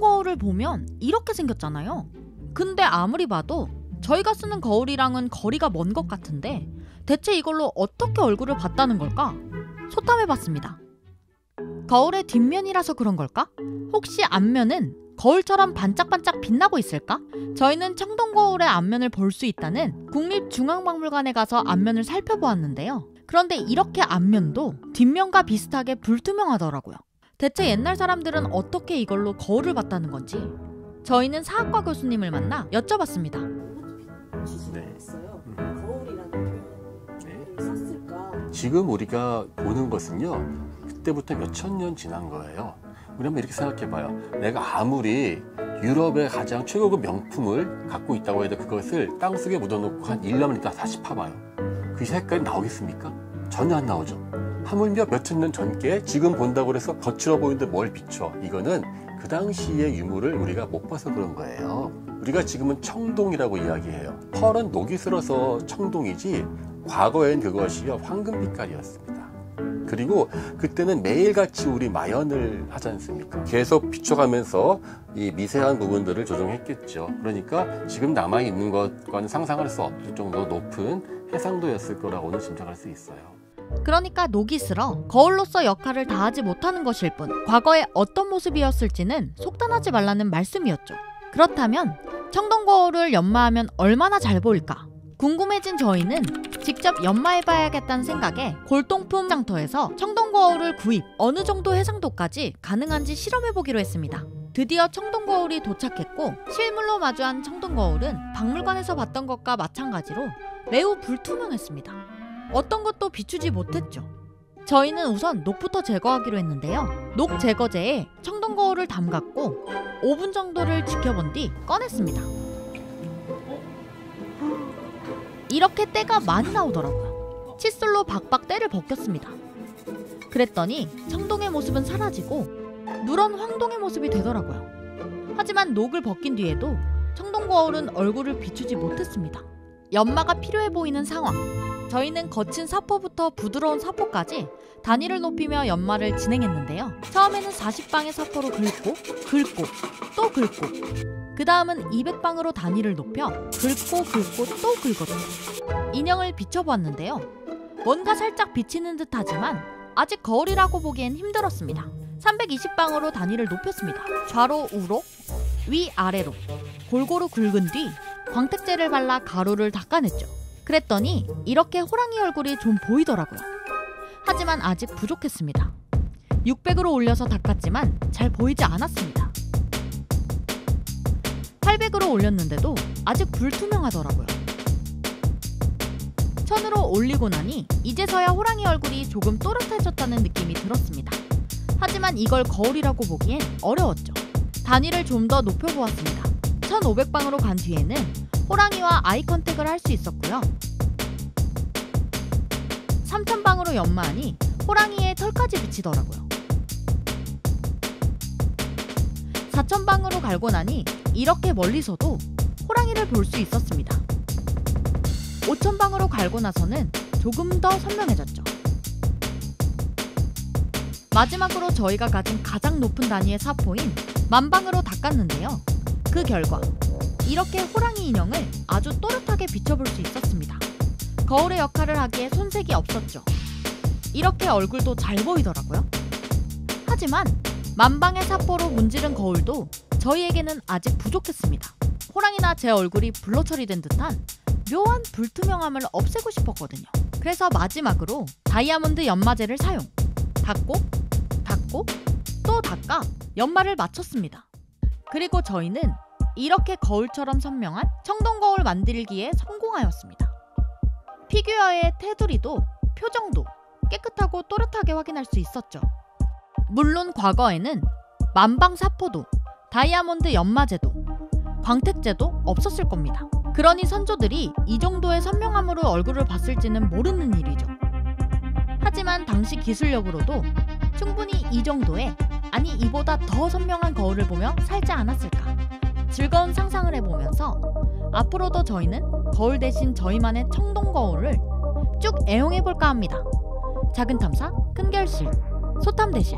거울을 보면 이렇게 생겼잖아요. 근데 아무리 봐도 저희가 쓰는 거울이랑은 거리가 먼 것 같은데 대체 이걸로 어떻게 얼굴을 봤다는 걸까? 소탐해봤습니다. 거울의 뒷면이라서 그런 걸까? 혹시 앞면은 거울처럼 반짝반짝 빛나고 있을까? 저희는 청동거울의 앞면을 볼 수 있다는 국립중앙박물관에 가서 앞면을 살펴보았는데요. 그런데 이렇게 앞면도 뒷면과 비슷하게 불투명하더라고요. 대체 옛날 사람들은 어떻게 이걸로 거울을 봤다는 건지 저희는 사학과 교수님을 만나 여쭤봤습니다. 네. 거울이라는 표현을 썼을까? 지금 우리가 보는 것은요, 그때부터 몇천 년 지난 거예요. 우리 한번 이렇게 생각해봐요. 내가 아무리 유럽의 가장 최고급 명품을 갖고 있다고 해도 그것을 땅속에 묻어놓고 한 1년 있다 다시 파봐요. 그 색깔이 나오겠습니까? 전혀 안 나오죠. 하물며 몇천 년 전께 지금 본다고 해서 거칠어 보이는데 뭘 비춰. 이거는 그 당시의 유물을 우리가 못 봐서 그런 거예요. 우리가 지금은 청동이라고 이야기해요. 펄은 녹이 슬어서 청동이지 과거엔 그것이요 황금 빛깔이었습니다. 그리고 그때는 매일같이 우리 마연을 하지 않습니까? 계속 비춰가면서 이 미세한 부분들을 조정했겠죠. 그러니까 지금 남아있는 것과는 상상할 수 없을 정도로 높은 해상도였을 거라고는 짐작할 수 있어요. 그러니까 녹이 슬어 거울로서 역할을 다하지 못하는 것일 뿐 과거에 어떤 모습이었을지는 속단하지 말라는 말씀이었죠. 그렇다면 청동거울을 연마하면 얼마나 잘 보일까? 궁금해진 저희는 직접 연마해봐야겠다는 생각에 골동품 장터에서 청동거울을 구입, 어느 정도 해상도까지 가능한지 실험해보기로 했습니다. 드디어 청동거울이 도착했고 실물로 마주한 청동거울은 박물관에서 봤던 것과 마찬가지로 매우 불투명했습니다. 어떤 것도 비추지 못했죠. 저희는 우선 녹부터 제거하기로 했는데요. 녹 제거제에 청동거울을 담갔고 5분 정도를 지켜본 뒤 꺼냈습니다. 이렇게 때가 많이 나오더라고요. 칫솔로 박박 때를 벗겼습니다. 그랬더니 청동의 모습은 사라지고 누런 황동의 모습이 되더라고요. 하지만 녹을 벗긴 뒤에도 청동거울은 얼굴을 비추지 못했습니다. 연마가 필요해 보이는 상황. 저희는 거친 사포부터 부드러운 사포까지 단위를 높이며 연마를 진행했는데요. 처음에는 40방의 사포로 긁고 또 긁고 그 다음은 200방으로 단위를 높여 긁고 또 긁었죠. 인형을 비춰보았는데요. 뭔가 살짝 비치는 듯 하지만 아직 거울이라고 보기엔 힘들었습니다. 320방으로 단위를 높였습니다. 좌로 우로 위아래로 골고루 긁은 뒤 광택제를 발라 가루를 닦아냈죠. 그랬더니 이렇게 호랑이 얼굴이 좀 보이더라고요. 하지만 아직 부족했습니다. 600으로 올려서 닦았지만 잘 보이지 않았습니다. 800으로 올렸는데도 아직 불투명하더라고요. 1000으로 올리고 나니 이제서야 호랑이 얼굴이 조금 또렷해졌다는 느낌이 들었습니다. 하지만 이걸 거울이라고 보기엔 어려웠죠. 단위를 좀 더 높여보았습니다. 1500방으로 간 뒤에는 호랑이와 아이 컨택을 할 수 있었고요. 3000방으로 연마하니 호랑이의 털까지 비치더라고요. 4000방으로 갈고 나니 이렇게 멀리서도 호랑이를 볼 수 있었습니다. 5000방으로 갈고 나서는 조금 더 선명해졌죠. 마지막으로 저희가 가진 가장 높은 단위의 사포인 10,000방으로 닦았는데요. 그 결과 이렇게 호랑이 인형을 아주 또렷하게 비춰볼 수 있었습니다. 거울의 역할을 하기에 손색이 없었죠. 이렇게 얼굴도 잘 보이더라고요. 하지만 10,000방의 사포로 문지른 거울도 저희에게는 아직 부족했습니다. 호랑이나 제 얼굴이 블러 처리된 듯한 묘한 불투명함을 없애고 싶었거든요. 그래서 마지막으로 다이아몬드 연마제를 사용. 닦고 또 닦아 연마를 마쳤습니다. 그리고 저희는 이렇게 거울처럼 선명한 청동거울 만들기에 성공하였습니다. 피규어의 테두리도 표정도 깨끗하고 또렷하게 확인할 수 있었죠. 물론 과거에는 10,000방 사포도 다이아몬드 연마제도 광택제도 없었을 겁니다. 그러니 선조들이 이 정도의 선명함으로 얼굴을 봤을지는 모르는 일이죠. 하지만 당시 기술력으로도 충분히 이 정도의, 아니 이보다 더 선명한 거울을 보며 살지 않았을까. 즐거운 상상을 해보면서 앞으로도 저희는 거울 대신 저희만의 청동거울을 쭉 애용해볼까 합니다. 작은 탐사, 큰 결실, 소탐대실.